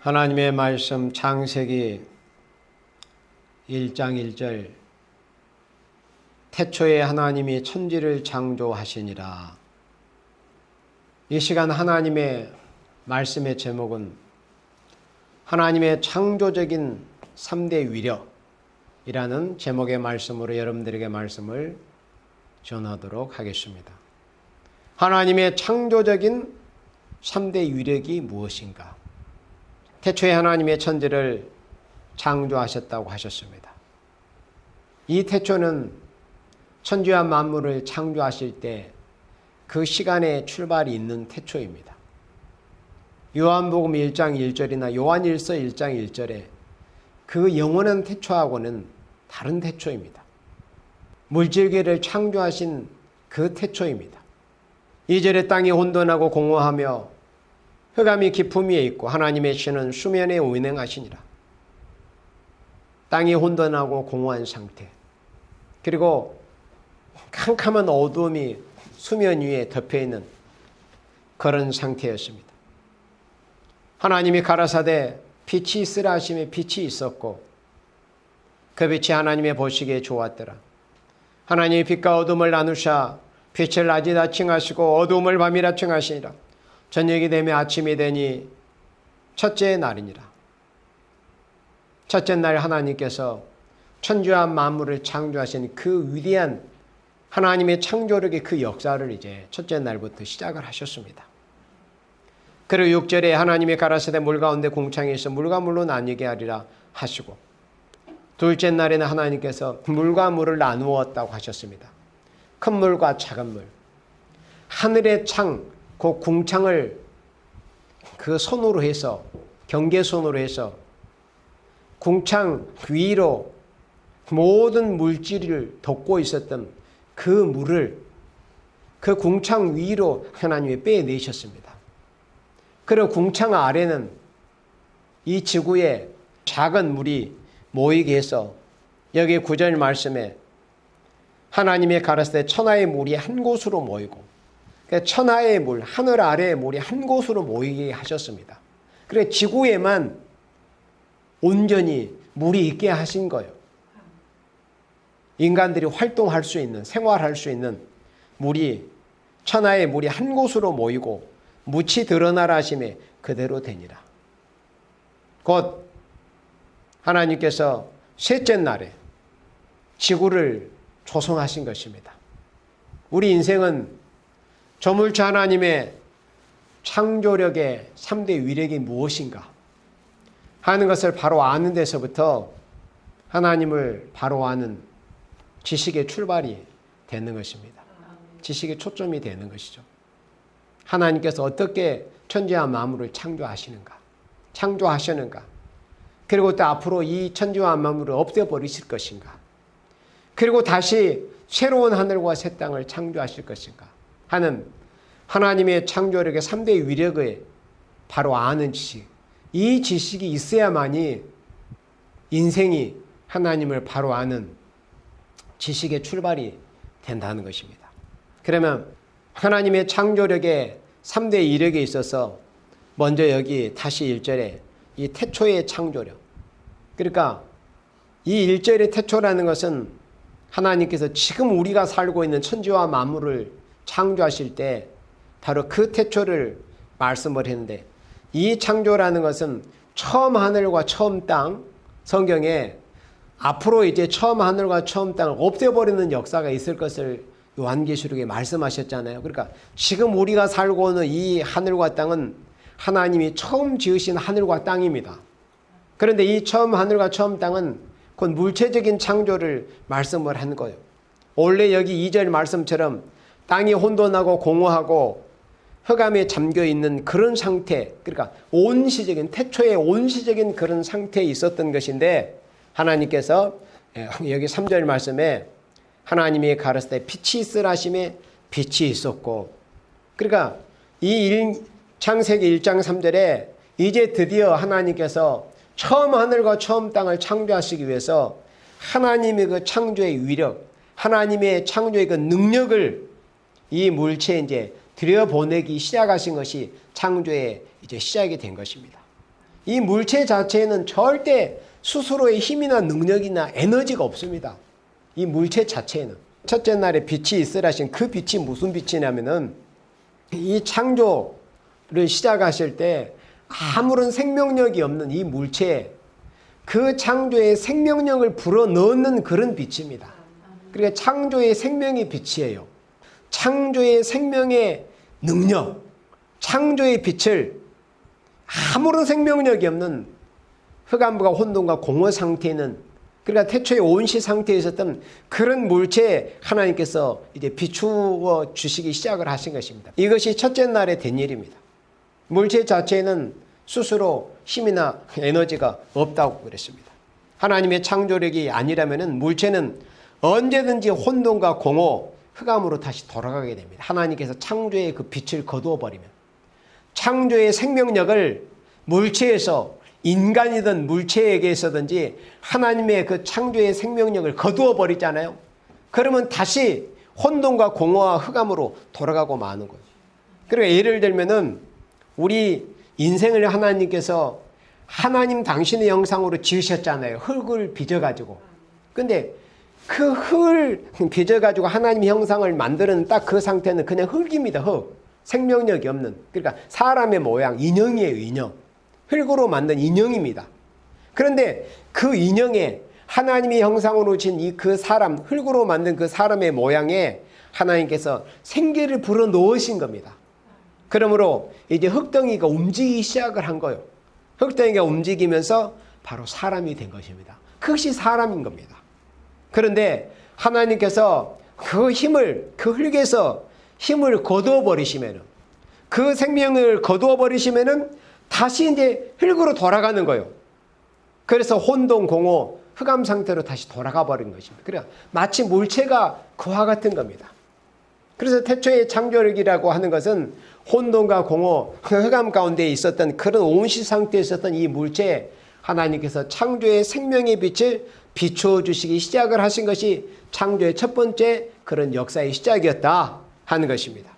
하나님의 말씀 창세기 1장 1절 태초에 하나님이 천지를 창조하시니라. 이 시간 하나님의 말씀의 제목은 하나님의 창조적인 3대 위력이라는 제목의 말씀으로 여러분들에게 말씀을 전하도록 하겠습니다. 하나님의 창조적인 3대 위력이 무엇인가? 태초에 하나님의 천지를 창조하셨다고 하셨습니다. 이 태초는 천지와 만물을 창조하실 때 그 시간의 출발이 있는 태초입니다. 요한복음 1장 1절이나 요한일서 1장 1절에 그 영원한 태초하고는 다른 태초입니다. 물질계를 창조하신 그 태초입니다. 2절에 땅이 혼돈하고 공허하며 흑암이 깊음 위에 있고 하나님의 신은 수면에 운행하시니라. 땅이 혼돈하고 공허한 상태, 그리고 캄캄한 어두움이 수면 위에 덮여있는 그런 상태였습니다. 하나님이 가라사대 빛이 있으라 하심에 빛이 있었고 그 빛이 하나님의 보시기에 좋았더라. 하나님이 빛과 어둠을 나누사 빛을 낮이라 칭하시고 어두움을 밤이라 칭하시니라. 저녁이 되며 아침이 되니 첫째 날이니라. 첫째 날 하나님께서 천지와 만물을 창조하신 그 위대한 하나님의 창조력의 그 역사를 이제 첫째 날부터 시작을 하셨습니다. 그리고 6절에 하나님의 가라사대 물 가운데 궁창에 있어 물과 물로 나뉘게 하리라 하시고 둘째 날에는 하나님께서 물과 물을 나누었다고 하셨습니다. 큰 물과 작은 물, 하늘의 창, 그 궁창을 그 손으로 해서 경계손으로 해서 궁창 위로 모든 물질을 덮고 있었던 그 물을 그 궁창 위로 하나님이 빼내셨습니다. 그리고 궁창 아래는 이 지구에 작은 물이 모이게 해서 여기 9절 말씀에 하나님의 가라사대 천하의 물이 한 곳으로 모이고 천하의 물, 하늘 아래의 물이 한 곳으로 모이게 하셨습니다. 그래 지구에만 온전히 물이 있게 하신 거예요. 인간들이 활동할 수 있는, 생활할 수 있는 물이, 천하의 물이 한 곳으로 모이고 묻히 드러나라 하심에 그대로 되니라. 곧 하나님께서 셋째 날에 지구를 조성하신 것입니다. 우리 인생은 조물주 하나님의 창조력의 3대 위력이 무엇인가 하는 것을 바로 아는 데서부터 하나님을 바로 아는 지식의 출발이 되는 것입니다. 지식의 초점이 되는 것이죠. 하나님께서 어떻게 천지와 만물을 창조하셨는가, 그리고 또 앞으로 이 천지와 만물을 없애버리실 것인가, 그리고 다시 새로운 하늘과 새 땅을 창조하실 것인가 하는 하나님의 창조력의 3대 위력을 바로 아는 지식, 이 지식이 있어야만이 인생이 하나님을 바로 아는 지식의 출발이 된다는 것입니다. 그러면 하나님의 창조력의 3대 위력에 있어서 먼저 여기 다시 1절에 이 태초의 창조력, 그러니까 이 1절의 태초라는 것은 하나님께서 지금 우리가 살고 있는 천지와 만물을 창조하실 때 바로 그 태초를 말씀을 했는데, 이 창조라는 것은 처음 하늘과 처음 땅, 성경에 앞으로 이제 처음 하늘과 처음 땅을 없애버리는 역사가 있을 것을 요한계시록에 말씀하셨잖아요. 그러니까 지금 우리가 살고 있는 이 하늘과 땅은 하나님이 처음 지으신 하늘과 땅입니다. 그런데 이 처음 하늘과 처음 땅은 곧 물체적인 창조를 말씀을 한 거예요. 원래 여기 2절 말씀처럼 땅이 혼돈하고 공허하고 흑암에 잠겨있는 그런 상태, 그러니까 온시적인, 태초의 온시적인 그런 상태에 있었던 것인데, 하나님께서 여기 3절 말씀에 하나님이 가라사대 빛이 있으라 하심에 빛이 있었고, 그러니까 이 창세기 1장 3절에 이제 드디어 하나님께서 처음 하늘과 처음 땅을 창조하시기 위해서 하나님의 그 창조의 위력, 하나님의 창조의 그 능력을 이 물체에 이제 들여보내기 시작하신 것이 창조의 이제 시작이 된 것입니다. 이 물체 자체에는 절대 스스로의 힘이나 능력이나 에너지가 없습니다. 이 물체 자체에는. 첫째 날에 빛이 있으라 하신 그 빛이 무슨 빛이냐면은 이 창조를 시작하실 때 아무런 생명력이 없는 이 물체에 그 창조의 생명력을 불어넣는 그런 빛입니다. 그러니까 창조의 생명의 빛이에요. 창조의 생명의 능력, 창조의 빛을 아무런 생명력이 없는 흑암과 혼돈과 공허 상태에는, 그러니까 태초의 온시 상태에 있었던 그런 물체에 하나님께서 이제 비추어 주시기 시작을 하신 것입니다. 이것이 첫째 날에 된 일입니다. 물체 자체에는 스스로 힘이나 에너지가 없다고 그랬습니다. 하나님의 창조력이 아니라면 물체는 언제든지 혼돈과 공허, 흑암으로 다시 돌아가게 됩니다. 하나님께서 창조의 그 빛을 거두어 버리면, 창조의 생명력을 물체에서, 인간이든 물체에게서든지 하나님의 그 창조의 생명력을 거두어 버리잖아요. 그러면 다시 혼돈과 공허와 흑암으로 돌아가고 마는 거예요. 그러니까 예를 들면은 우리 인생을 하나님께서 하나님 당신의 형상으로 지으셨잖아요. 흙을 빚어가지고. 근데 그 흙을 빚어가지고 하나님의 형상을 만드는 딱 그 상태는 그냥 흙입니다. 흙. 생명력이 없는. 그러니까 사람의 모양, 인형이에요. 인형. 흙으로 만든 인형입니다. 그런데 그 인형에 하나님의 형상으로 진 이 그 사람, 흙으로 만든 그 사람의 모양에 하나님께서 생기를 불어 넣으신 겁니다. 그러므로 이제 흙덩이가 움직이기 시작을 한 거예요. 흙덩이가 움직이면서 바로 사람이 된 것입니다. 그것이 사람인 겁니다. 그런데 하나님께서 그 힘을, 그 흙에서 힘을 거두어 버리시면은, 그 생명을 거두어 버리시면은 다시 이제 흙으로 돌아가는 거예요. 그래서 혼돈, 공허, 흑암 상태로 다시 돌아가 버린 것입니다. 그래 마치 물체가 그와 같은 겁니다. 그래서 태초의 창조력이라고 하는 것은 혼돈과 공허, 흑암 가운데 있었던 그런 온시 상태에 있었던 이 물체에 하나님께서 창조의 생명의 빛을 비추어 주시기 시작을 하신 것이 창조의 첫 번째 그런 역사의 시작이었다 하는 것입니다.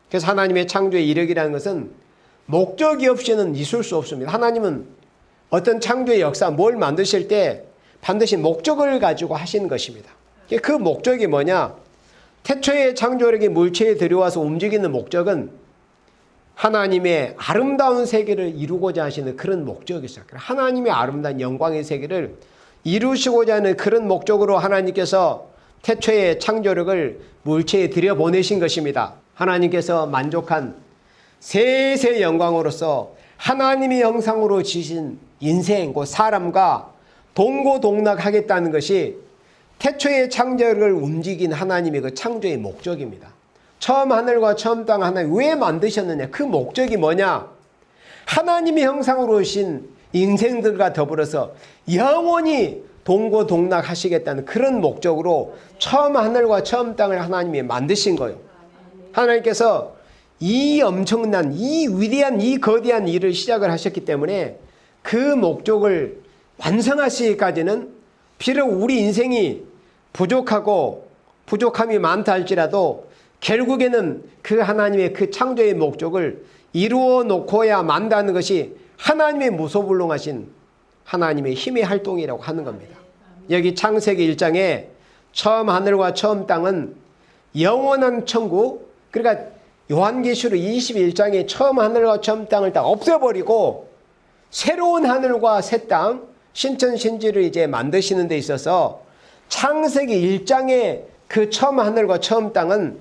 그래서 하나님의 창조의 이력이라는 것은 목적이 없이는 있을 수 없습니다. 하나님은 어떤 창조의 역사, 뭘 만드실 때 반드시 목적을 가지고 하시는 것입니다. 그 목적이 뭐냐? 태초의 창조력이 물체에 들여와서 움직이는 목적은 하나님의 아름다운 세계를 이루고자 하시는 그런 목적이 있어요. 하나님의 아름다운 영광의 세계를 이루시고자 하는 그런 목적으로 하나님께서 태초의 창조력을 물체에 들여보내신 것입니다. 하나님께서 만족한 세세 영광으로서 하나님의 형상으로 지신 인생, 그 사람과 동고동락하겠다는 것이 태초의 창조력을 움직인 하나님의 그 창조의 목적입니다. 처음 하늘과 처음 땅 하나님 왜 만드셨느냐? 그 목적이 뭐냐? 하나님의 형상으로 오신 인생들과 더불어서 영원히 동고동락하시겠다는 그런 목적으로 처음 하늘과 처음 땅을 하나님이 만드신 거예요. 하나님께서 이 엄청난, 이 위대한, 이 거대한 일을 시작을 하셨기 때문에 그 목적을 완성하시기까지는 비록 우리 인생이 부족하고 부족함이 많다 할지라도 결국에는 그 하나님의 그 창조의 목적을 이루어 놓고야 만다는 것이 하나님의 무소불능하신 하나님의 힘의 활동이라고 하는 겁니다. 여기 창세기 1장에 처음 하늘과 처음 땅은 영원한 천국, 그러니까 요한계시록 21장에 처음 하늘과 처음 땅을 다 없애버리고 새로운 하늘과 새 땅, 신천신지를 이제 만드시는 데 있어서 창세기 1장에 그 처음 하늘과 처음 땅은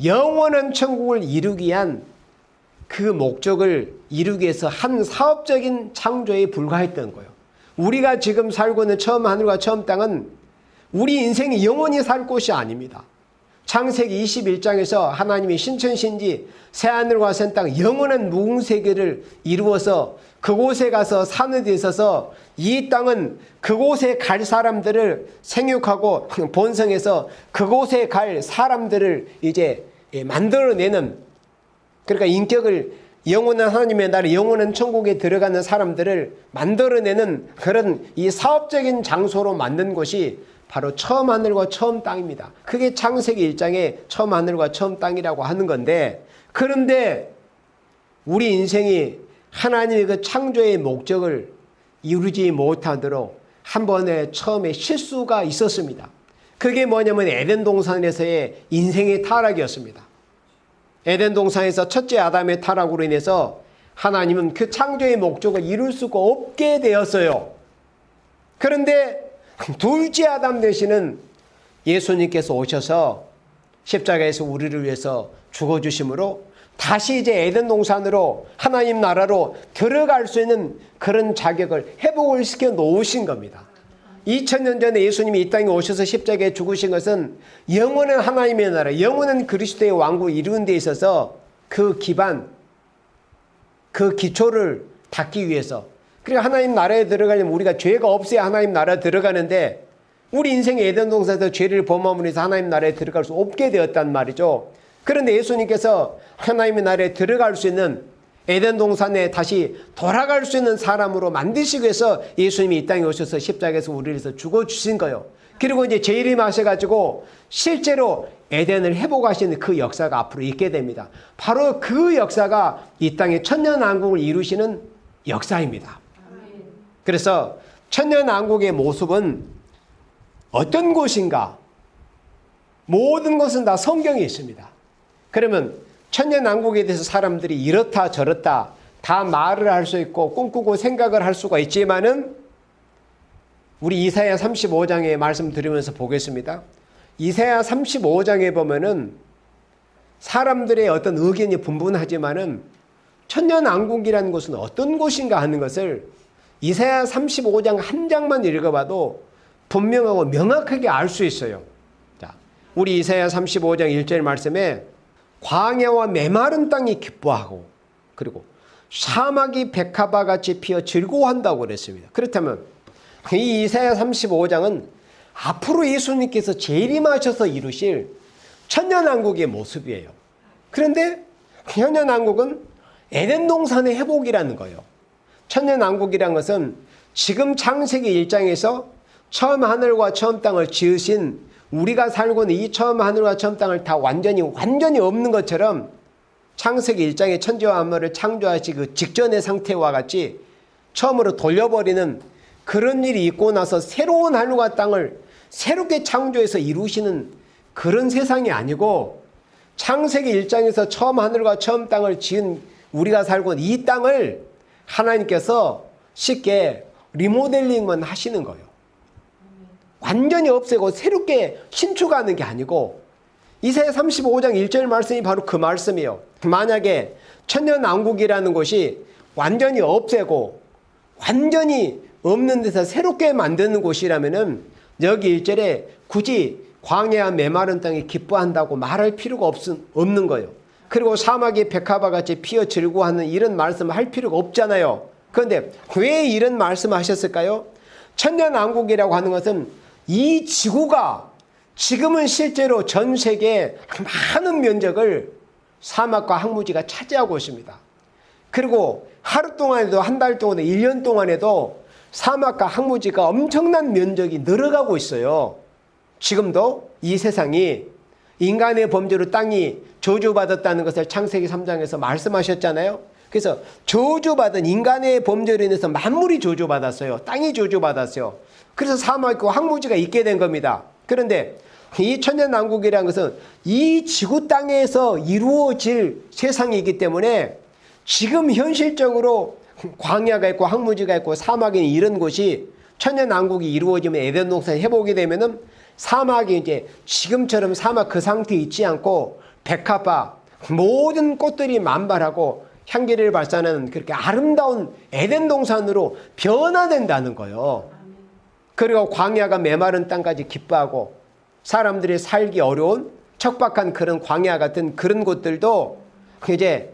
영원한 천국을 이루기 위한 그 목적을 이루기 위해서 한 사업적인 창조에 불과했던 거예요. 우리가 지금 살고 있는 처음 하늘과 처음 땅은 우리 인생이 영원히 살 곳이 아닙니다. 창세기 21장에서 하나님이 신천신지 새하늘과 새 땅 영원한 무궁세계를 이루어서 그곳에 가서 사는 데 있어서 이 땅은 그곳에 갈 사람들을 생육하고 번성해서 그곳에 갈 사람들을 이제 만들어내는, 그러니까 인격을 영원한 하나님의 나라 영원한 천국에 들어가는 사람들을 만들어내는 그런 이 사업적인 장소로 만든 곳이 바로 처음 하늘과 처음 땅입니다. 그게 창세기 1장에 처음 하늘과 처음 땅이라고 하는 건데, 그런데 우리 인생이 하나님의 그 창조의 목적을 이루지 못하도록 한 번에 처음에 실수가 있었습니다. 그게 뭐냐면 에덴 동산에서의 인생의 타락이었습니다. 에덴 동산에서 첫째 아담의 타락으로 인해서 하나님은 그 창조의 목적을 이룰 수가 없게 되었어요. 그런데 둘째 아담 되시는 예수님께서 오셔서 십자가에서 우리를 위해서 죽어주심으로 다시 이제 에덴 동산으로 하나님 나라로 들어갈 수 있는 그런 자격을 회복을 시켜 놓으신 겁니다. 2000년 전에 예수님이 이 땅에 오셔서 십자가에 죽으신 것은 영원한 하나님의 나라, 영원한 그리스도의 왕국을 이루는 데 있어서 그 기반, 그 기초를 닦기 위해서, 그리고 하나님 나라에 들어가려면 우리가 죄가 없어야 하나님 나라에 들어가는데 우리 인생의 에덴 동산에서 죄를 범함으로 해서 하나님 나라에 들어갈 수 없게 되었단 말이죠. 그런데 예수님께서 하나님의 나라에 들어갈 수 있는, 에덴 동산에 다시 돌아갈 수 있는 사람으로 만드시기 위해서 예수님이 이 땅에 오셔서 십자가에서 우리를 위해서 죽어주신 거예요. 그리고 이제 재림하셔가지고 실제로 에덴을 회복하시는 그 역사가 앞으로 있게 됩니다. 바로 그 역사가 이 땅에 천년왕국을 이루시는 역사입니다. 그래서 천년왕국의 모습은 어떤 곳인가? 모든 것은 다 성경에 있습니다. 그러면 천년왕국에 대해서 사람들이 이렇다 저렇다 다 말을 할 수 있고 꿈꾸고 생각을 할 수가 있지만은 우리 이사야 35장의 말씀 들으면서 보겠습니다. 이사야 35장에 보면은 사람들의 어떤 의견이 분분하지만은 천년왕국이라는 곳은 어떤 곳인가 하는 것을 이사야 35장 한 장만 읽어봐도 분명하고 명확하게 알 수 있어요. 자, 우리 이사야 35장 1절 말씀에 광야와 메마른 땅이 기뻐하고 그리고 사막이 백합화 같이 피어 즐거워한다고 그랬습니다. 그렇다면 이 이사야 35장은 앞으로 예수님께서 재림하셔서 이루실 천년왕국의 모습이에요. 그런데 천년왕국은 에덴 동산의 회복이라는 거예요. 천년왕국이라는 것은 지금 창세기 1장에서 처음 하늘과 처음 땅을 지으신 우리가 살고 있는 이 처음 하늘과 처음 땅을 다 완전히 없는 것처럼 창세기 1장의 천지와 만물을 창조하시 그 직전의 상태와 같이 처음으로 돌려버리는 그런 일이 있고 나서 새로운 하늘과 땅을 새롭게 창조해서 이루시는 그런 세상이 아니고 창세기 1장에서 처음 하늘과 처음 땅을 지은 우리가 살고 있는 이 땅을 하나님께서 쉽게 리모델링만 하시는 거예요. 완전히 없애고 새롭게 신축하는 게 아니고 이사야 35장 1절 말씀이 바로 그 말씀이에요. 만약에 천년왕국이라는 곳이 완전히 없애고 완전히 없는 데서 새롭게 만드는 곳이라면은 여기 1절에 굳이 광야와 메마른 땅이 기뻐한다고 말할 필요가 없는 거예요. 그리고 사막이 백합화 같이 피어 즐거워하는 이런 말씀을 할 필요가 없잖아요. 그런데 왜 이런 말씀을 하셨을까요? 천년왕국이라고 하는 것은 이 지구가 지금은 실제로 전 세계의 많은 면적을 사막과 황무지가 차지하고 있습니다. 그리고 하루 동안에도 한 달 동안에도 1년 동안에도 사막과 황무지가 엄청난 면적이 늘어가고 있어요. 지금도 이 세상이 인간의 범죄로 땅이 저주받았다는 것을 창세기 3장에서 말씀하셨잖아요. 그래서 저주받은 인간의 범죄로 인해서 만물이 저주받았어요. 땅이 저주받았어요. 그래서 사막과 황무지가 있게 된 겁니다. 그런데 이 천년왕국이라는 것은 이 지구 땅에서 이루어질 세상이기 때문에 지금 현실적으로 광야가 있고 황무지가 있고 사막이 이런 곳이 천년왕국이 이루어지면 에덴 동산이 회복이 되면은 사막이 이제 지금처럼 사막 그 상태에 있지 않고 백합화 모든 꽃들이 만발하고 향기를 발산하는 그렇게 아름다운 에덴 동산으로 변화된다는 거예요. 그리고 광야가 메마른 땅까지 기뻐하고 사람들이 살기 어려운 척박한 그런 광야 같은 그런 곳들도 이제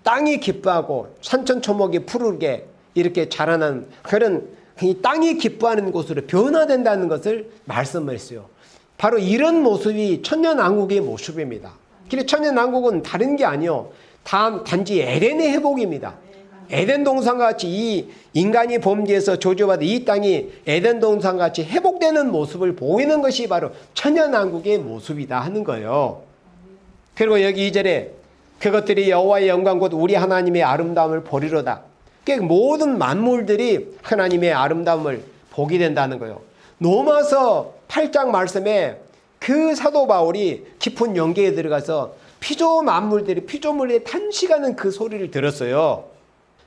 땅이 기뻐하고 산천초목이 푸르게 이렇게 자라는 그런 이 땅이 기뻐하는 곳으로 변화된다는 것을 말씀을 했어요. 바로 이런 모습이 천년왕국의 모습입니다. 그래서 천년왕국은 다른 게 아니요. 단지 에덴의 회복입니다. 에덴 동산같이 이 인간이 범죄해서 저주받은 이 땅이 에덴 동산같이 회복되는 모습을 보이는 것이 바로 천년왕국의 모습이다 하는 거예요. 그리고 여기 2절에 그것들이 여호와의 영광 곧 우리 하나님의 아름다움을 보리로다. 그러니까 모든 만물들이 하나님의 아름다움을 보게 된다는 거예요. 로마서 8장 말씀에 그 사도 바울이 깊은 영계에 들어가서 피조물들이 탄식하는 그 소리를 들었어요.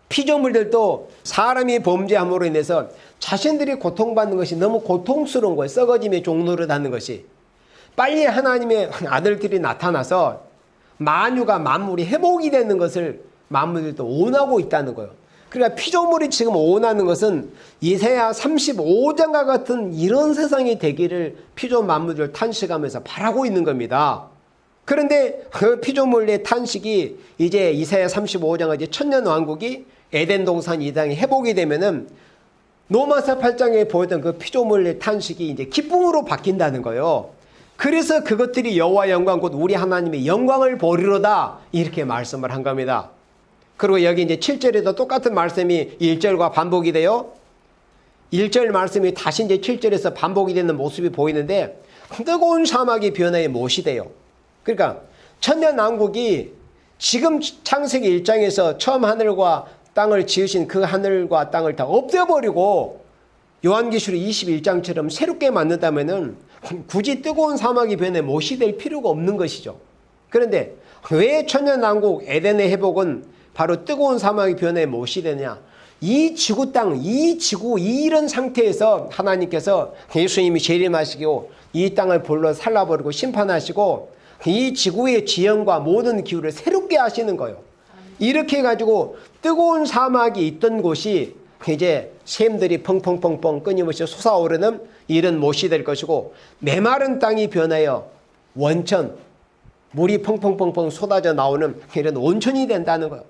피조물들도 사람이 범죄함으로 인해서 자신들이 고통받는 것이 너무 고통스러운 거예요. 썩어짐의 종로를 닿는 것이. 빨리 하나님의 아들들이 나타나서 만물이 회복이 되는 것을 만물들도 원하고 있다는 거예요. 그러니까 피조물이 지금 원하는 것은 이사야 35장과 같은 이런 세상이 되기를 피조 만물을 탄식하면서 바라고 있는 겁니다. 그런데 그 피조물의 탄식이 이제 이사야 35장의 이제 천년 왕국이 에덴 동산 이 땅이 회복이 되면은 로마서 8장에 보였던 그 피조물의 탄식이 이제 기쁨으로 바뀐다는 거예요. 그래서 그것들이 여호와 영광 곧 우리 하나님의 영광을 보리로다 이렇게 말씀을 한 겁니다. 그리고 여기 이제 7절에도 똑같은 말씀이 1절과 반복이 돼요. 1절 말씀이 다시 이제 7절에서 반복이 되는 모습이 보이는데 뜨거운 사막이 변화의 못이 돼요. 그러니까 천년왕국이 지금 창세기 1장에서 처음 하늘과 땅을 지으신 그 하늘과 땅을 다 없애버리고 요한계시록 21장처럼 새롭게 만든다면은 굳이 뜨거운 사막이 변해 못이 될 필요가 없는 것이죠. 그런데 왜 천년왕국 에덴의 회복은 바로 뜨거운 사막이 변해 못이 되냐? 이 지구 땅, 이 지구, 이런 상태에서 하나님께서 예수님이 재림하시고 이 땅을 불러 살라버리고 심판하시고 이 지구의 지형과 모든 기후를 새롭게 하시는 거예요. 이렇게 해가지고 뜨거운 사막이 있던 곳이 이제 샘들이 펑펑펑펑 끊임없이 솟아오르는 이런 못이 될 것이고 메마른 땅이 변하여 원천, 물이 펑펑펑펑 쏟아져 나오는 이런 온천이 된다는 거예요.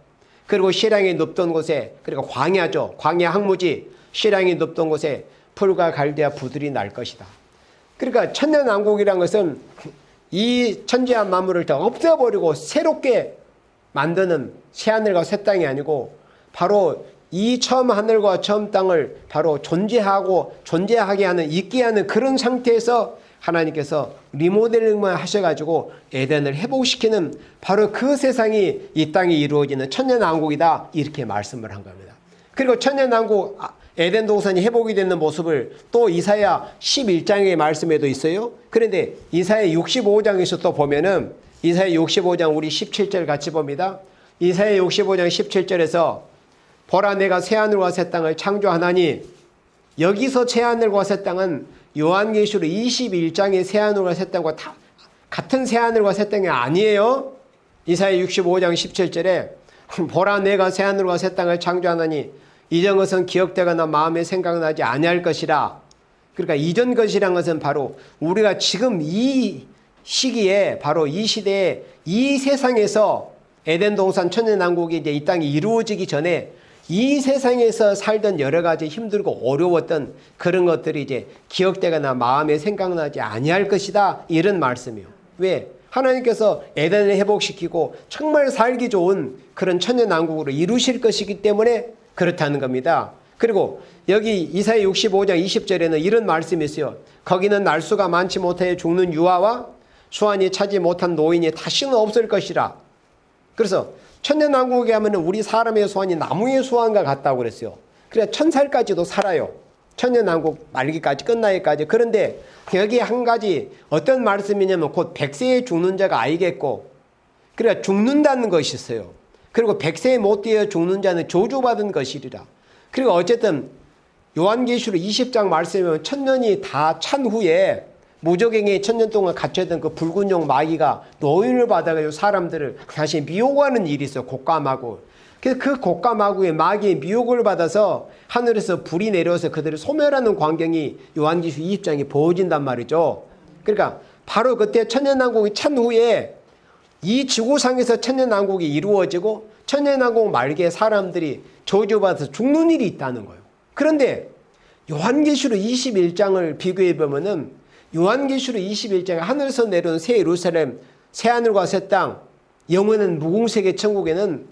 그리고 시량이 높던 곳에, 그러니까 광야죠. 광야 항무지, 시량이 높던 곳에 풀과 갈대와 부들이 날 것이다. 그러니까 천년왕국이라는 것은 이 천지와 만물을 다 없애버리고 새롭게 만드는 새하늘과 새 땅이 아니고 바로 이 처음 하늘과 처음 땅을 바로 존재하게 하는, 있게 하는 그런 상태에서 하나님께서 리모델링만 하셔가지고 에덴을 회복시키는 바로 그 세상이 이 땅에 이루어지는 천년왕국이다 이렇게 말씀을 한 겁니다. 그리고 천년왕국 에덴 동산이 회복이 되는 모습을 또 이사야 11장의 말씀에도 있어요. 그런데 이사야 65장에서 또 보면은 이사야 65장 우리 17절 같이 봅니다. 이사야 65장 17절에서 보라 내가 새하늘과 새 땅을 창조하나니, 여기서 새하늘과 새 땅은 요한계시록 21장의 새하늘과 새 땅과 같은 새하늘과 새 땅이 아니에요. 이사야 65장 17절에 보라 내가 새하늘과 새 땅을 창조하나니 이전 것은 기억되거나 마음에 생각나지 아니할 것이라. 그러니까 이전 것이란 것은 바로 우리가 지금 이 시기에 바로 이 시대에 이 세상에서 에덴 동산 천년왕국이 이제 이 땅이 이루어지기 전에 이 세상에서 살던 여러 가지 힘들고 어려웠던 그런 것들이 이제 기억되거나 마음에 생각나지 아니할 것이다 이런 말씀이에요. 왜? 하나님께서 에덴을 회복시키고 정말 살기 좋은 그런 천년왕국으로 이루실 것이기 때문에 그렇다는 겁니다. 그리고 여기 이사야 65장 20절에는 이런 말씀이 있어요. 거기는 날수가 많지 못해 죽는 유아와 수완이 차지 못한 노인이 다시는 없을 것이라. 그래서 천년왕국에 하면 우리 사람의 수완이 나무의 수완과 같다고 그랬어요. 그래야 1000살까지도 살아요. 천년왕국 말기까지 끝나기까지. 그런데 여기 한 가지 어떤 말씀이냐면 곧 100세에 죽는 자가 아니겠고, 그러니까 죽는다는 것이 있어요. 그리고 100세에 못 되어 죽는 자는 저주받은 것이리라. 그리고 어쨌든 요한계시록 20장 말씀에 보면 천년이 다 찬 후에 무적행에 천년 동안 갇혀있던 그 붉은 용 마귀가 노인을 받아가지고 사람들을 다시 미혹하는 일이 있어요. 곶감하고. 그래서 그 곶감하고의 마귀의 미혹을 받아서 하늘에서 불이 내려와서 그들을 소멸하는 광경이 요한계시록 20장에 보여진단 말이죠. 그러니까 바로 그때 천년왕국이 찬 후에 이 지구상에서 천년왕국이 이루어지고 천년왕국 말기에 사람들이 저주받아서 죽는 일이 있다는 거예요. 그런데 요한계시록 21장을 비교해 보면은 요한계시록 21장에 하늘에서 내려온 새 예루살렘, 새 하늘과 새 땅, 영원한 무궁세계 천국에는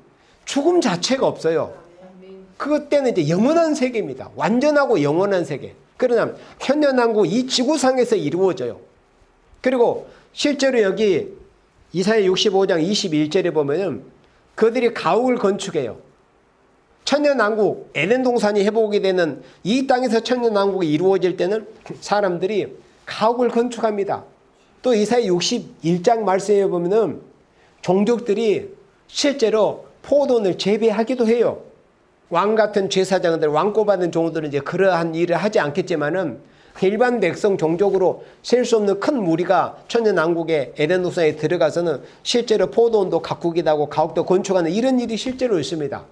죽음 자체가 없어요. 그것 때는 이제 영원한 세계입니다. 완전하고 영원한 세계. 그러나 천년왕국 이 지구상에서 이루어져요. 그리고 실제로 여기 이사야 65장 21절에 보면은 그들이 가옥을 건축해요. 천년왕국, 에덴 동산이 회복이 되는 이 땅에서 천년왕국이 이루어질 때는 사람들이 가옥을 건축합니다. 또 이사야 61장 말씀에 보면은 종족들이 실제로 포도원을 재배하기도 해요. 왕 같은 제사장들, 왕꼬받은 종들은 이제 그러한 일을 하지 않겠지만은 일반 백성 종족으로 셀 수 없는 큰 무리가 천년왕국의 에덴 동산에 들어가서는 실제로 포도원도 가꾸기도 하고 가옥도 건축하는 이런 일이 실제로 있습니다.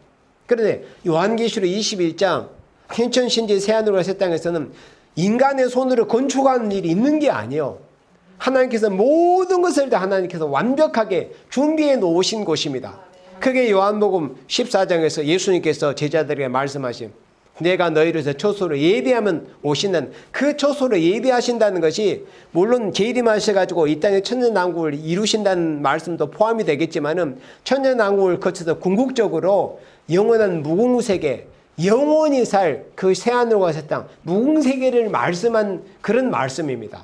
그런데 요한계시록 21장 hin천신지 새하늘과 새 땅에서는 인간의 손으로 건축하는 일이 있는 게 아니에요. 하나님께서 모든 것을 다 하나님께서 완벽하게 준비해 놓으신 곳입니다. 그게 요한복음 14장에서 예수님께서 제자들에게 말씀하신 내가 너희를 위해서 초소를 예비하면 오신다는 그 초소를 예비하신다는 것이 물론 재림하셔가지고 이 땅에 천년왕국을 이루신다는 말씀도 포함이 되겠지만은 천년왕국을 거쳐서 궁극적으로 영원한 무궁세계 영원히 살 그 새하늘과 새 땅 무궁세계를 말씀한 그런 말씀입니다.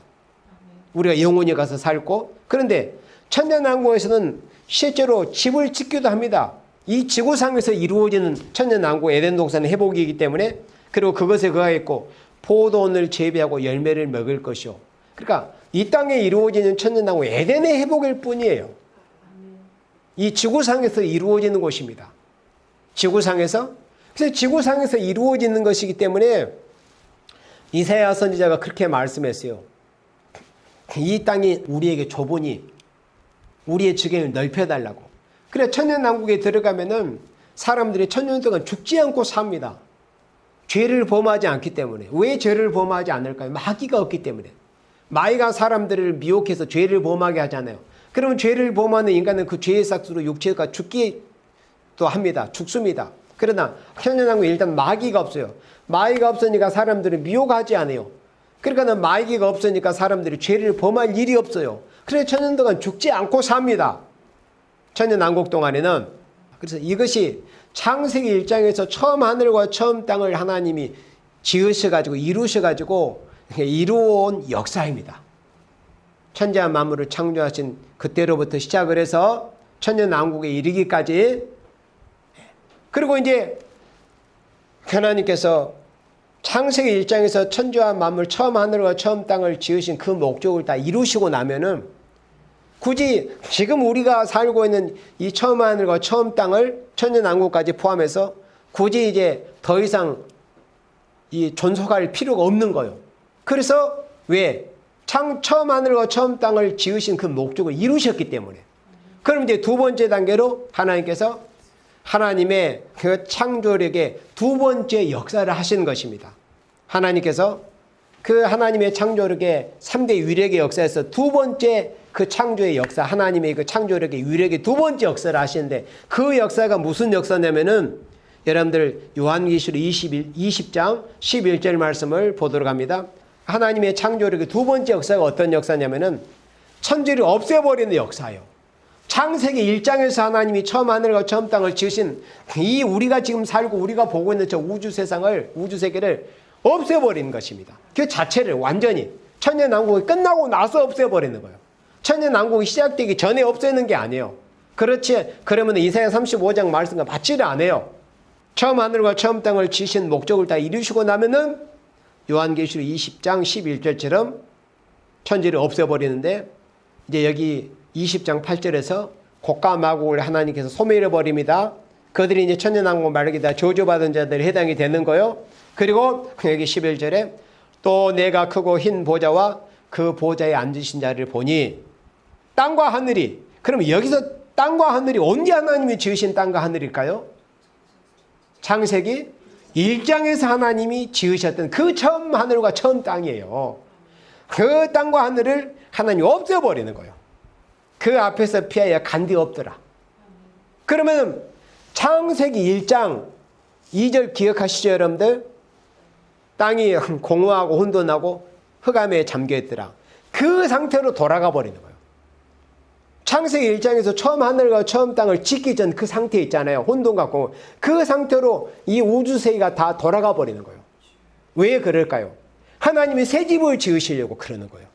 우리가 영원히 가서 살고 그런데 천년왕국에서는 실제로 집을 짓기도 합니다. 이 지구상에서 이루어지는 천년왕국 에덴 동산의 회복이기 때문에 그리고 그것에 거하였고 포도원을 재배하고 열매를 먹을 것이요. 그러니까 이 땅에 이루어지는 천년왕국 에덴의 회복일 뿐이에요. 이 지구상에서 이루어지는 곳입니다. 지구상에서 그래서 지구상에서 이루어지는 것이기 때문에 이사야 선지자가 그렇게 말씀했어요. 이 땅이 우리에게 좁으니 우리의 지경을 넓혀달라고. 그래 천년왕국에 들어가면은 사람들이 천년 동안 죽지 않고 삽니다. 죄를 범하지 않기 때문에. 왜 죄를 범하지 않을까요? 마귀가 없기 때문에. 마귀가 사람들을 미혹해서 죄를 범하게 하잖아요. 그러면 죄를 범하는 인간은 그 죄의 삭수로 육체가 죽기도 합니다. 죽습니다. 그러나 천년왕국에 일단 마귀가 없어요. 마귀가 없으니까 사람들을 미혹하지 않아요. 그러니까 마귀가 없으니까 사람들이 죄를 범할 일이 없어요. 그래서 천년 동안 죽지 않고 삽니다. 천년왕국 동안에는. 그래서 이것이 창세기 1장에서 처음 하늘과 처음 땅을 하나님이 지으셔가지고 이루셔가지고 이루어온 역사입니다. 천지와 만물을 창조하신 그때로부터 시작을 해서 천년왕국에 이르기까지. 그리고 이제 하나님께서 창세기 1장에서 천지와 만물 처음 하늘과 처음 땅을 지으신 그 목적을 다 이루시고 나면은 굳이 지금 우리가 살고 있는 이 처음 하늘과 처음 땅을 천년왕국까지 포함해서 굳이 이제 더 이상 이 존속할 필요가 없는 거예요. 그래서 왜? 처음 하늘과 처음 땅을 지으신 그 목적을 이루셨기 때문에. 그럼 이제 두 번째 단계로 하나님께서 하나님의 그 창조력의 두 번째 역사를 하시는 것입니다. 하나님께서 그 하나님의 창조력의 3대 위력의 역사에서 두 번째 그 창조의 역사, 하나님의 그 창조력의 위력의 두 번째 역사를 하시는데 그 역사가 무슨 역사냐면은 여러분들 요한계시록 20장 11절 말씀을 보도록 합니다. 하나님의 창조력의 두 번째 역사가 어떤 역사냐면은 천지를 없애버리는 역사예요. 창세기 1장에서 하나님이 처음 하늘과 처음 땅을 지으신 이 우리가 지금 살고 우리가 보고 있는 저 우주 세상을, 우주 세계를 없애버리는 것입니다. 그 자체를 완전히 천년왕국이 끝나고 나서 없애버리는 거예요. 천년왕국이 시작되기 전에 없애는 게 아니에요. 그렇지. 그러면 이사야 35장 말씀과 맞지를 않아요. 처음 하늘과 처음 땅을 지으신 목적을 다 이루시고 나면은 요한계시록 20장 11절처럼 천지를 없애버리는데 이제 여기 20장 8절에서 곡과 마곡을 하나님께서 소멸해버립니다. 그들이 이제 천년왕국 말기 다 저주받은 자들이 해당이 되는 거예요. 그리고 여기 11절에 또 내가 크고 흰 보좌와 그 보좌에 앉으신 자를 보니 땅과 하늘이, 그럼 여기서 땅과 하늘이 언제 하나님이 지으신 땅과 하늘일까요? 창세기 1장에서 하나님이 지으셨던 그 처음 하늘과 처음 땅이에요. 그 땅과 하늘을 하나님이 없애버리는 거예요. 그 앞에서 피하여 간디 없더라. 그러면 창세기 1장 2절 기억하시죠, 여러분들? 땅이 공허하고 혼돈하고 흑암에 잠겨있더라. 그 상태로 돌아가 버리는 거예요. 창세기 1장에서 처음 하늘과 처음 땅을 짓기 전 그 상태 있잖아요. 혼돈 같고 그 상태로 이 우주세계가 다 돌아가 버리는 거예요. 왜 그럴까요? 하나님이 새 집을 지으시려고 그러는 거예요.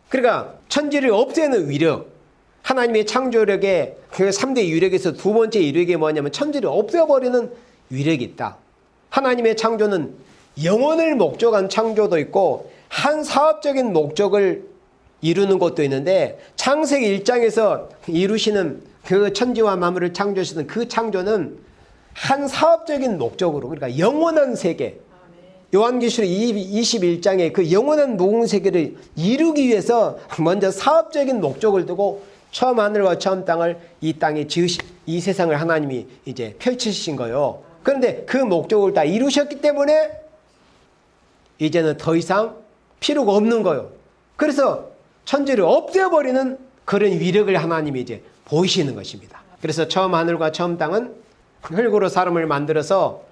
그러니까 천지를 없애는 위력, 하나님의 창조력의 그 3대 유력에서 두 번째 유력이 뭐냐면 천지를 없애버리는 유력이 있다. 하나님의 창조는 영혼을 목적한 창조도 있고 한 사업적인 목적을 이루는 것도 있는데 창세기 1장에서 이루시는 그 천지와 만물을 창조하시는 그 창조는 한 사업적인 목적으로, 그러니까 영원한 세계, 요한계시록 21장에 그 영원한 무궁세계를 이루기 위해서 먼저 사업적인 목적을 두고 처음 하늘과 처음 땅을 이 땅에 이 세상을 하나님이 이제 펼치신 거예요. 그런데 그 목적을 다 이루셨기 때문에 이제는 더 이상 필요가 없는 거예요. 그래서 천지를 없애버리는 그런 위력을 하나님이 이제 보이시는 것입니다. 그래서 처음 하늘과 처음 땅은 흙으로 사람을 만들어서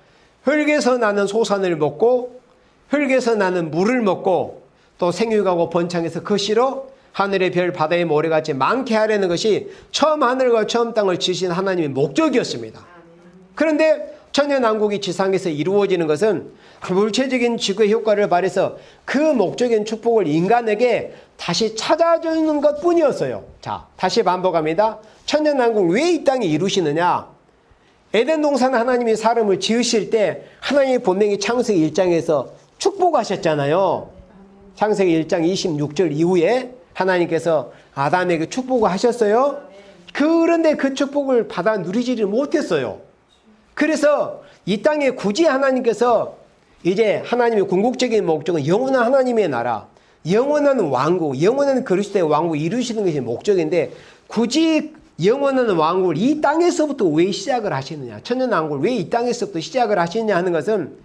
흙에서 나는 소산을 먹고 흙에서 나는 물을 먹고 또 생육하고 번창해서 그 씨로 하늘의 별 바다의 모래같이 많게 하려는 것이 처음 하늘과 처음 땅을 지으신 하나님의 목적이었습니다. 그런데 천연왕국이 지상에서 이루어지는 것은 물체적인 지구의 효과를 발휘해서 그 목적인 축복을 인간에게 다시 찾아주는 것 뿐이었어요. 자, 다시 반복합니다. 천연왕국 왜 이 땅에 이루시느냐? 에덴 동산 하나님이 사람을 지으실 때 하나님이 분명히 창세기 1장에서 축복하셨잖아요. 창세기 1장 26절 이후에 하나님께서 아담에게 축복을 하셨어요. 그런데 그 축복을 받아 누리지를 못했어요. 그래서 이 땅에 굳이 하나님께서 이제 하나님의 궁극적인 목적은 영원한 하나님의 나라, 영원한 왕국, 영원한 그리스도의 왕국 이루시는 것이 목적인데 굳이 영원한 왕국을 이 땅에서부터 왜 시작을 하시느냐, 천년왕국을 왜 이 땅에서부터 시작을 하시느냐 하는 것은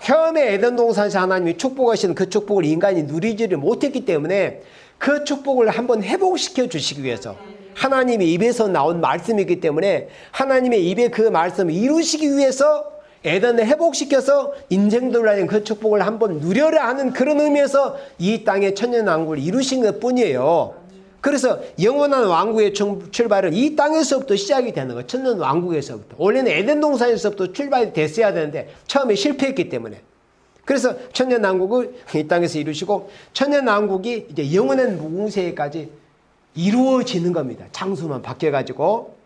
처음에 에덴 동산에서 하나님이 축복하시는 그 축복을 인간이 누리지를 못했기 때문에 그 축복을 한번 회복시켜 주시기 위해서 하나님의 입에서 나온 말씀이기 때문에 하나님의 입에 그 말씀을 이루시기 위해서 에덴을 회복시켜서 인생들라는 그 축복을 한번 누려라 하는 그런 의미에서 이 땅의 천년왕국을 이루신 것 뿐이에요. 그래서 영원한 왕국의 출발은 이 땅에서부터 시작이 되는 거예요. 천년왕국에서부터. 원래는 에덴 동산에서부터 출발이 됐어야 되는데 처음에 실패했기 때문에. 그래서 천년왕국을 이 땅에서 이루시고 천년왕국이 이제 영원한 무궁세까지 이루어지는 겁니다. 장소만 바뀌어가지고.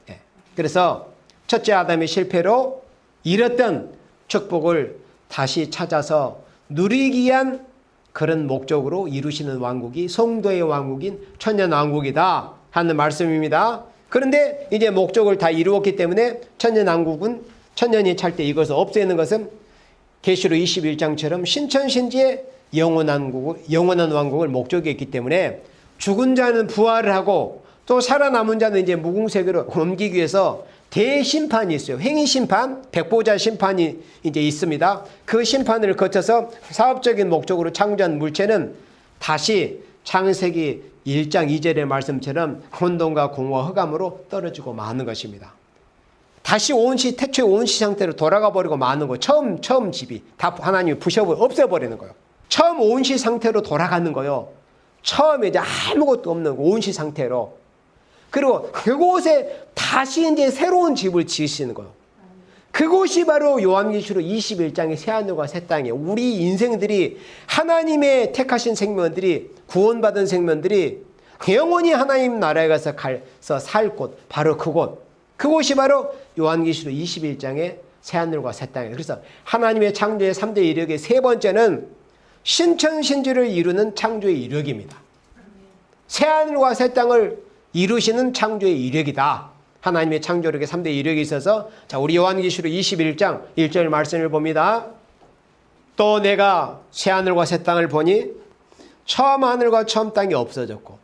그래서 첫째 아담의 실패로 잃었던 축복을 다시 찾아서 누리기 위한 그런 목적으로 이루시는 왕국이 성도의 왕국인 천년왕국이다 하는 말씀입니다. 그런데 이제 목적을 다 이루었기 때문에 천년왕국은 천년이 찰 때 이것을 없애는 것은 계시록 21장처럼 신천신지의 영원한 왕국을 목적이었기 때문에 죽은 자는 부활을 하고 또 살아남은 자는 이제 무궁세계로 옮기기 위해서 대심판이 있어요. 행위심판, 백보자 심판이 이제 있습니다. 그 심판을 거쳐서 사업적인 목적으로 창조한 물체는 다시 창세기 1장 2절의 말씀처럼 혼돈과 공허 흑암으로 떨어지고 마는 것입니다. 다시 태초의 온시 상태로 돌아가 버리고 마는 거. 처음 집이 다 하나님이 없애버리는 거예요. 처음 온시 상태로 돌아가는 거예요. 처음에 이제 아무것도 없는 온시 상태로. 그리고 그곳에 다시 이제 새로운 집을 지으시는 거예요. 그곳이 바로 요한계시록 21장의 새하늘과 새 땅이에요. 우리 인생들이 하나님의 택하신 생명들이 구원받은 생명들이 영원히 하나님 나라에 가서 살 곳, 바로 그곳이 바로 요한계시록 21장의 새하늘과 새 땅이에요. 그래서 하나님의 창조의 3대 이력의 세 번째는 신천신지를 이루는 창조의 이력입니다. 새하늘과 새 땅을 이루시는 창조의 이력이다. 하나님의 창조력의 3대 이력이 있어서 자, 우리 요한계시록 21장 1절 말씀을 봅니다. 또 내가 새하늘과 새 땅을 보니 처음 하늘과 처음 땅이 없어졌고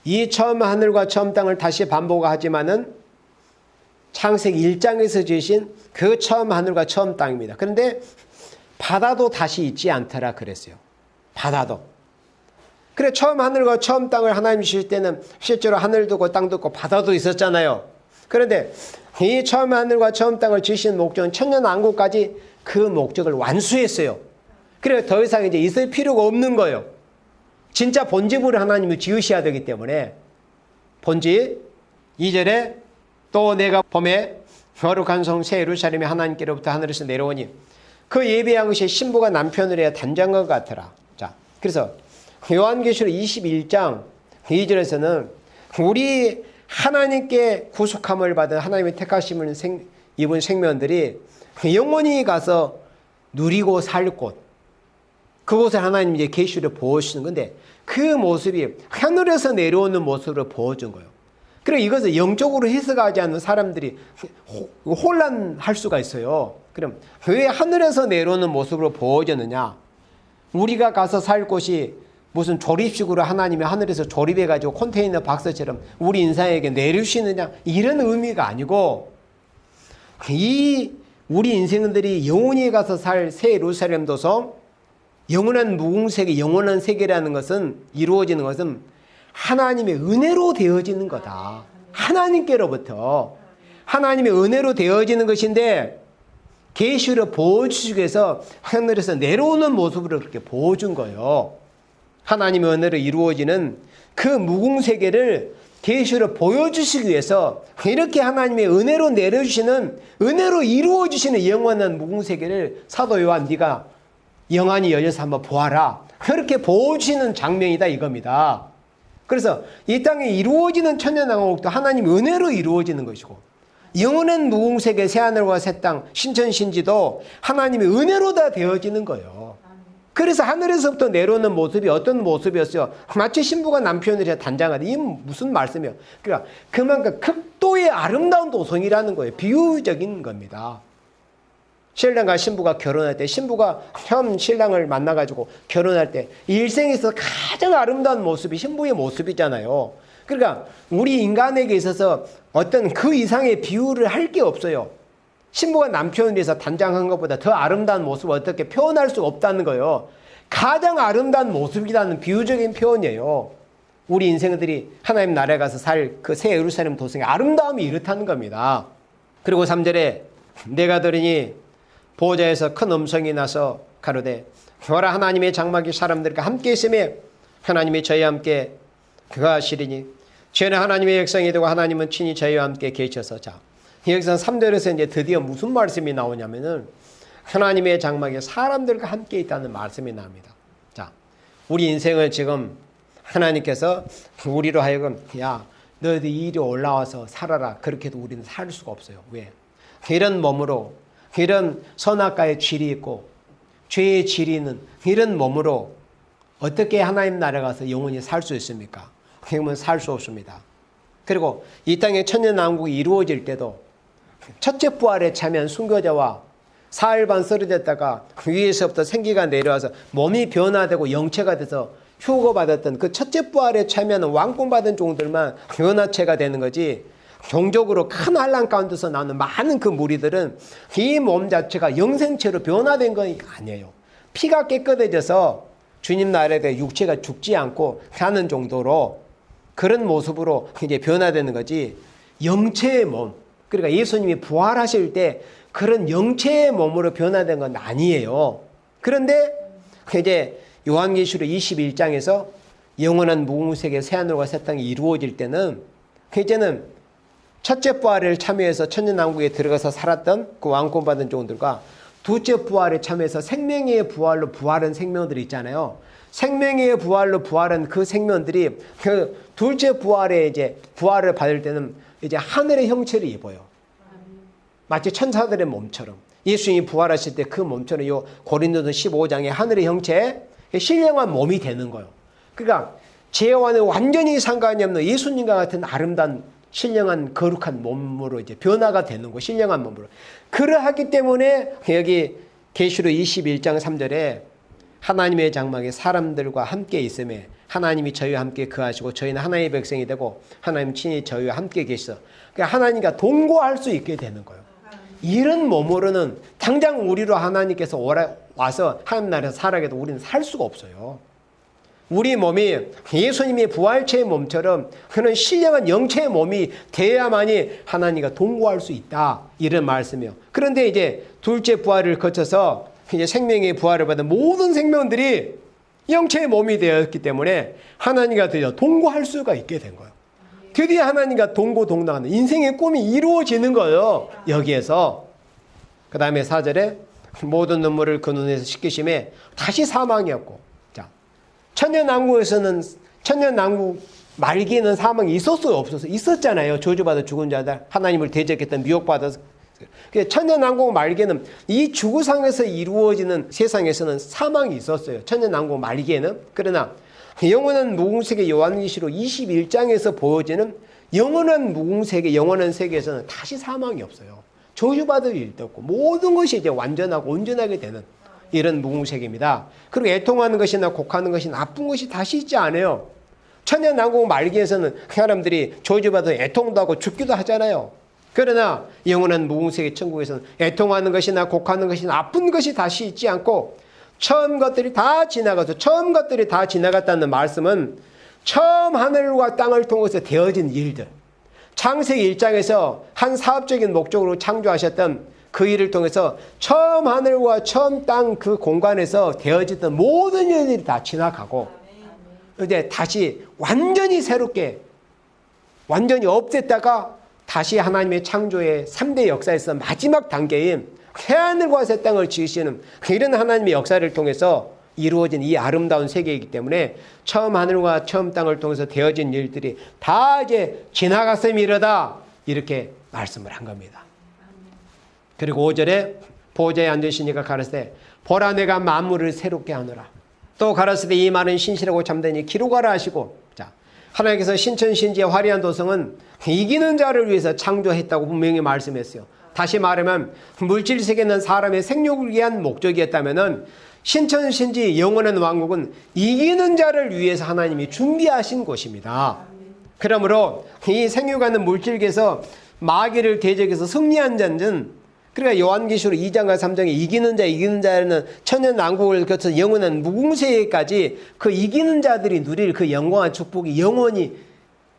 이 처음 하늘과 처음 땅을 다시 반복하지만은 창세기 1장에서 지으신 그 처음 하늘과 처음 땅입니다. 그런데 바다도 다시 있지 않더라 그랬어요. 바다도. 그래 처음 하늘과 처음 땅을 하나님이 주실 때는 실제로 하늘도 있고 땅도 있고 바다도 있었잖아요. 그런데 이 처음 하늘과 처음 땅을 지으신 목적은 천년왕국까지 그 목적을 완수했어요. 그래서 더 이상 이제 있을 필요가 없는 거예요. 진짜 본집으로 하나님을 지으셔야 되기 때문에 본집 2절에 또 내가 봄에 거룩한 성 새 예루살렘이 하나님께로부터 하늘에서 내려오니 그 예배한 것이 신부가 남편을 해야 단장한 것 같더라. 자, 그래서 요한계시록 21장 2절에서는 우리 하나님께 구속함을 받은 하나님의 택하심을 입은 생명들이 영원히 가서 누리고 살 곳, 그곳을 하나님이 이제 계시를 보여주시는 건데, 그 모습이 하늘에서 내려오는 모습으로 보여준 거예요. 그리고 이것을 영적으로 해석하지 않는 사람들이 혼란할 수가 있어요. 그럼 왜 하늘에서 내려오는 모습으로 보여졌느냐? 우리가 가서 살 곳이 무슨 조립식으로 하나님이 하늘에서 조립해가지고 컨테이너 박스처럼 우리 인생에게 내려주시느냐, 이런 의미가 아니고, 이 우리 인생들이 영원히 가서 살 새 예루살렘 도서, 영원한 무궁세계, 영원한 세계라는 것은, 이루어지는 것은 하나님의 은혜로 되어지는 거다. 하나님께로부터 하나님의 은혜로 되어지는 것인데, 계시를 보여주시기 위해서 하늘에서 내려오는 모습으로 그렇게 보여준 거예요. 하나님의 은혜로 이루어지는 그 무궁세계를 계시로 보여주시기 위해서 이렇게 하나님의 은혜로 내려주시는, 은혜로 이루어주시는 영원한 무궁세계를 사도 요한, 네가 영안이 열려서 한번 보아라, 그렇게 보여주시는 장면이다 이겁니다. 그래서 이 땅에 이루어지는 천년왕국도 하나님의 은혜로 이루어지는 것이고, 영원한 무궁세계, 새하늘과 새 땅, 신천신지도 하나님의 은혜로 다 되어지는 거예요. 그래서 하늘에서부터 내려오는 모습이 어떤 모습이었어요? 마치 신부가 남편을 단장하듯. 이게 무슨 말씀이에요? 그러니까 그만큼 극도의 아름다운 도성이라는 거예요. 비유적인 겁니다. 신랑과 신부가 결혼할 때, 신부가 현 신랑을 만나가지고 결혼할 때 일생에서 가장 아름다운 모습이 신부의 모습이잖아요. 그러니까 우리 인간에게 있어서 어떤 그 이상의 비유를 할 게 없어요. 신부가 남편을 위해서 단장한 것보다 더 아름다운 모습을 어떻게 표현할 수 없다는 거예요. 가장 아름다운 모습이라는 비유적인 표현이에요. 우리 인생들이 하나님 나라에 가서 살 그 새 예루살렘 도성의 아름다움이 이렇다는 겁니다. 그리고 3절에 내가 들으니 보좌에서 큰 음성이 나서 가로되 보라, 하나님의 장막이 사람들과 함께 있으며 하나님이 저희와 함께 그가 하시리니 저희는 하나님의 백성이 되고 하나님은 친히 저희와 함께 계셔서. 자, 여기서 3절에서 이제 드디어 무슨 말씀이 나오냐면은 하나님의 장막에 사람들과 함께 있다는 말씀이 나옵니다. 자, 우리 인생을 지금 하나님께서 우리로 하여금 야, 너희들 이리 올라와서 살아라, 그렇게 해도 우리는 살 수가 없어요. 왜? 이런 몸으로, 이런 선악과의 질이 있고 죄의 질이 있는 이런 몸으로 어떻게 하나님 나라에 가서 영원히 살 수 있습니까? 그러면 살 수 없습니다. 그리고 이 땅에 천년왕국이 이루어질 때도 첫째 부활에 참여한 순교자와 사흘 반 쓰러졌다가 위에서부터 생기가 내려와서 몸이 변화되고 영체가 돼서 휴거받았던 그 첫째 부활에 참여하는 왕권받은 종들만 변화체가 되는 거지, 종족으로 큰 환란 가운데서 나오는 많은 그 무리들은 이 몸 자체가 영생체로 변화된 건 아니에요. 피가 깨끗해져서 주님 나라에 대해 육체가 죽지 않고 가는 정도로 그런 모습으로 이제 변화되는 거지, 영체의 몸, 그러니까 예수님이 부활하실 때 그런 영체의 몸으로 변화된 건 아니에요. 그런데 이제 요한계시록 21장에서 영원한 무궁세계 새하늘과 새 땅이 이루어질 때는 이제는 첫째 부활을 참여해서 천년왕국에 들어가서 살았던 그 왕권받은 종들과 둘째 부활에 참여해서 생명의 부활로 부활한 생명들이 있잖아요. 생명의 부활로 부활한 그 생명들이 그 둘째 부활에 이제 부활을 받을 때는 이제 하늘의 형체를 입어요. 마치 천사들의 몸처럼. 예수님이 부활하실 때 그 몸처럼 요 고린도서 15장의 하늘의 형체, 신령한 몸이 되는 거예요. 그러니까 죄와는 완전히 상관이 없는 예수님과 같은 아름다운 신령한 거룩한 몸으로 이제 변화가 되는 거, 신령한 몸으로. 그러하기 때문에 여기 계시록 21장 3절에 하나님의 장막에 사람들과 함께 있음에 하나님이 저희와 함께 거하시고 저희는 하나님의 백성이 되고 하나님 친히 저희와 함께 계셔. 그러니까 하나님과 동거할 수 있게 되는 거예요. 이런 몸으로는 당장 우리로 하나님께서 와서 하나님 나라에서 살아게 해도 우리는 살 수가 없어요. 우리 몸이 예수님의 부활체의 몸처럼 그런 신령한 영체의 몸이 돼야만이 하나님과 동거할 수 있다, 이런 말씀이에요. 그런데 이제 둘째 부활을 거쳐서 이제 생명의 부활을 받은 모든 생명들이 영체의 몸이 되었기 때문에 하나님과 드디어 동거할 수가 있게 된 거예요. 드디어 하나님과 동거동당하는 인생의 꿈이 이루어지는 거예요. 여기에서 그 다음에 4절에 모든 눈물을 그 눈에서 씻기심에 다시 사망이 없고, 자, 천년왕국에서는 천년왕국 말기에는 사망이 있었어요, 없었어요? 있었잖아요. 저주받아 죽은 자들, 하나님을 대적했던 미혹받아서. 천년왕국 말기에는 이 지구상에서 이루어지는 세상에서는 사망이 있었어요. 천년왕국 말기에는. 그러나 영원한 무궁세계 요한계시록 21장에서 보여지는 영원한 무궁세계, 영원한 세계에서는 다시 사망이 없어요. 저주받을 일도 없고 모든 것이 이제 완전하고 온전하게 되는 이런 무궁세계입니다. 그리고 애통하는 것이나 곡하는 것이 나쁜 것이 다시 있지 않아요. 천년왕국 말기에서는 사람들이 저주받아 애통도 하고 죽기도 하잖아요. 그러나 영원한 무궁세계 천국에서는 애통하는 것이나 곡하는 것이 나쁜 것이 다시 있지 않고 처음 것들이 다 지나가서 처음 것들이 다 지나갔다는 말씀은 처음 하늘과 땅을 통해서 되어진 일들, 창세기 1장에서 한 사업적인 목적으로 창조하셨던 그 일을 통해서 처음 하늘과 처음 땅 그 공간에서 되어졌던 모든 일들이 다 지나가고 이제 다시 완전히 새롭게 완전히 없앴다가 다시 하나님의 창조의 3대 역사에서 마지막 단계인 새하늘과 새 땅을 지으시는 이런 하나님의 역사를 통해서 이루어진 이 아름다운 세계이기 때문에 처음 하늘과 처음 땅을 통해서 되어진 일들이 다 이제 지나갔음이로다 이렇게 말씀을 한 겁니다. 그리고 5절에 보좌에 앉으시니까 가라사대 보라 내가 만물을 새롭게 하노라. 또 가라사대 이 말은 신실하고 참되니 기록하라 하시고, 자, 하나님께서 신천신지의 화려한 도성은 이기는 자를 위해서 창조했다고 분명히 말씀했어요. 다시 말하면 물질 세계는 사람의 생육을 위한 목적이었다면은 신천신지 영원한 왕국은 이기는 자를 위해서 하나님이 준비하신 곳입니다. 그러므로 이 생육하는 물질계에서 마귀를 대적해서 승리한 자는, 그러니까 요한계시록 2장과 3장에 이기는 자는 천년왕국을 거쳐서 영원한 무궁세계까지 그 이기는 자들이 누릴 그 영광한 축복이 영원히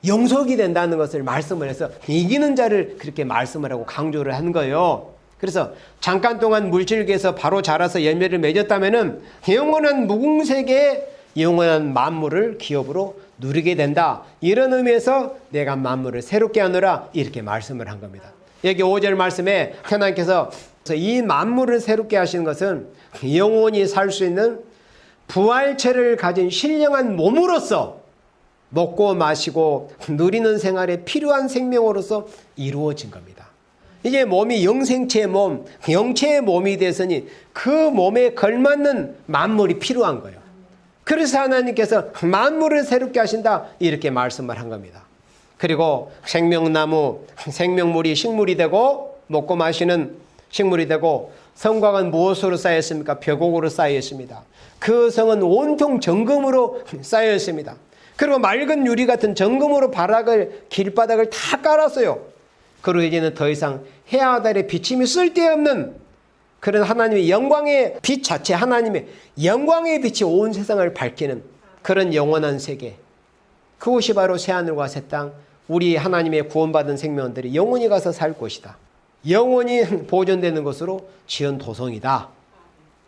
영속이 된다는 것을 말씀을 해서 이기는 자를 그렇게 말씀을 하고 강조를 한 거예요. 그래서 잠깐 동안 물질계에서 바로 자라서 열매를 맺었다면은 영원한 무궁세계의 영원한 만물을 기업으로 누리게 된다. 이런 의미에서 내가 만물을 새롭게 하노라 이렇게 말씀을 한 겁니다. 여기 5절 말씀에 하나님께서 이 만물을 새롭게 하시는 것은 영원히 살 수 있는 부활체를 가진 신령한 몸으로서 먹고 마시고 누리는 생활에 필요한 생명으로서 이루어진 겁니다. 이제 몸이 영생체의 몸, 영체의 몸이 됐으니 그 몸에 걸맞는 만물이 필요한 거예요. 그래서 하나님께서 만물을 새롭게 하신다 이렇게 말씀을 한 겁니다. 그리고 생명나무, 생명물이 식물이 되고 먹고 마시는 식물이 되고 성곽은 무엇으로 쌓였습니까? 벼곡으로 쌓여 있습니다. 그 성은 온통 정금으로 쌓여 있습니다. 그리고 맑은 유리 같은 정금으로 길바닥을 다 깔았어요. 그리고 이제는 더 이상 해와 달의 비침이 쓸데없는 그런 하나님의 영광의 빛 자체, 하나님의 영광의 빛이 온 세상을 밝히는 그런 영원한 세계, 그곳이 바로 새하늘과 새 땅, 우리 하나님의 구원받은 생명들이 영원히 가서 살 곳이다. 영원히 보존되는 것으로 지은 도성이다.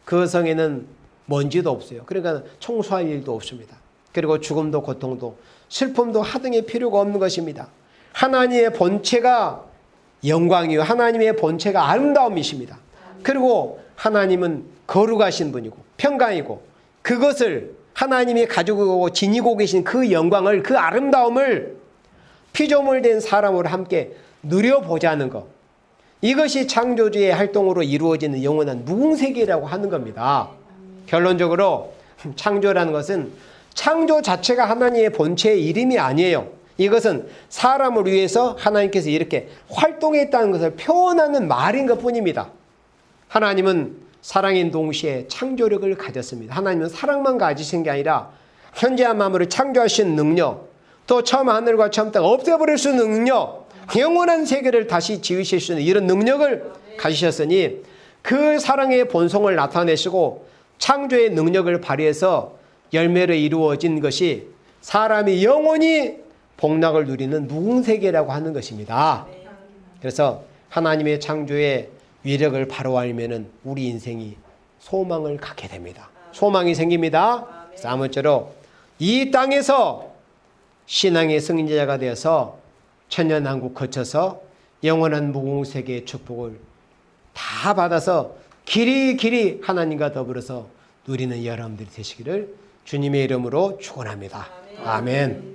그 성에는 먼지도 없어요. 그러니까 청소할 일도 없습니다. 그리고 죽음도 고통도 슬픔도 하등의 필요가 없는 것입니다. 하나님의 본체가 영광이요, 하나님의 본체가 아름다움이십니다. 그리고 하나님은 거룩하신 분이고 평강이고, 그것을 하나님이 가지고 오고 지니고 계신 그 영광을, 그 아름다움을 피조물된 사람으로 함께 누려보자는 것, 이것이 창조주의 활동으로 이루어지는 영원한 무궁세계라고 하는 겁니다. 결론적으로 창조라는 것은 창조 자체가 하나님의 본체의 이름이 아니에요. 이것은 사람을 위해서 하나님께서 이렇게 활동했다는 것을 표현하는 말인 것뿐입니다. 하나님은 사랑인 동시에 창조력을 가졌습니다. 하나님은 사랑만 가지신 게 아니라 현재한 만물을 창조하신 능력, 또 처음 하늘과 처음 땅 없애버릴 수 있는 능력, 영원한 세계를 다시 지으실 수 있는 이런 능력을 가지셨으니 그 사랑의 본성을 나타내시고 창조의 능력을 발휘해서 열매로 이루어진 것이 사람이 영원히 복락을 누리는 무궁세계라고 하는 것입니다. 그래서 하나님의 창조의 위력을 바로 알면은 우리 인생이 소망을 갖게 됩니다. 소망이 생깁니다. 그래서 아무쪼록 이 땅에서 신앙의 승리자가 되어서 천년왕국 거쳐서 영원한 무궁세계의 축복을 다 받아서 길이 하나님과 더불어서 누리는 여러분들이 되시기를 주님의 이름으로 축원합니다. 아멘.